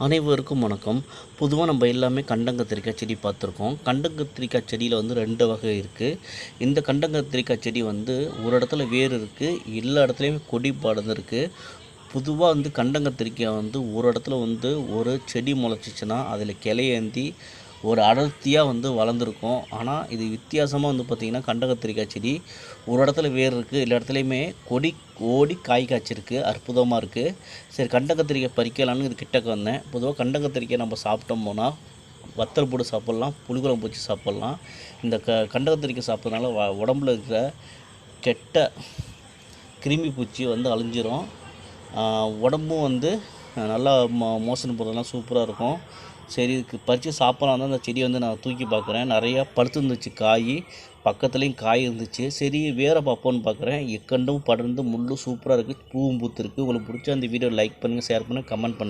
அனைவருக்கும் வணக்கம். பொதுவா நம்ம எல்லாமே கண்டங்கத்திரிக்காய் செடி பார்த்துருக்கோம். கண்டங்கத்திரிக்காய் செடியில வந்து 2 வகை இருக்கு. இந்த கண்டங்கத்திரிக்காய் செடி வந்து ஒரு இடத்துல வேர் இருக்கு, எல்லா இடத்துலயும் கொடி படர்ந்திருக்கு. பொதுவா வந்து கண்டங்கத்திரிக்காய் வந்து ஒரு இடத்துல வந்து ஒரு செடி முளைச்சிச்சுன்னா, அதில கிளையேந்தி ஒரு அடர்த்தியா வந்து வளர்ந்துருக்கும். ஆனா, இது வித்தியாசமா வந்து பார்த்திங்கன்னா, கண்டங்கத்திரிக்காய் செடி ஒரு இடத்துல வேர் இருக்கு, எல்லா இடத்துலையுமே கொடி ஓடி காய் காய்ச்சிருக்கு. அற்புதமா இருக்கு. சரி, கண்டங்கத்திரிக்காய் பறிக்கலான்னு இது கிட்டக்க வந்தேன். பொதுவா கண்டங்கத்திரிக்காய் நம்ம சாப்பிட்டோம்னா, வத்தல் போட்டு சாப்பிட்லாம், புளிக்குழம்பு வச்சு சாப்பிட்லாம். இந்த கண்டங்கத்திரிக்காய் சாப்பிட்றதுனால உடம்புல இருக்கிற கெட்ட கிருமி பூச்சி வந்து அழிஞ்சிரும். உடம்பும் வந்து நல்லா மோஷன் போகிறதெல்லாம் சூப்பராக இருக்கும். சரி, இதுக்கு பறித்து சாப்பிட்லாம் தான் அந்த செடியை வந்து நான் தூக்கி பார்க்குறேன். நிறையா பழுத்துருந்துச்சு காய், பக்கத்துலேயும் காய் இருந்துச்சு. சரி, வேரை பார்ப்போன்னு பார்க்குறேன். எக்கண்டும் படர்ந்து முள்ளு சூப்பராக இருக்குது, பூவும் பூத்துருக்கு. உங்களுக்கு பிடிச்சா இந்த வீடியோ லைக் பண்ணுங்கள், ஷேர் பண்ணுங்கள், கமெண்ட் பண்ணுங்கள்.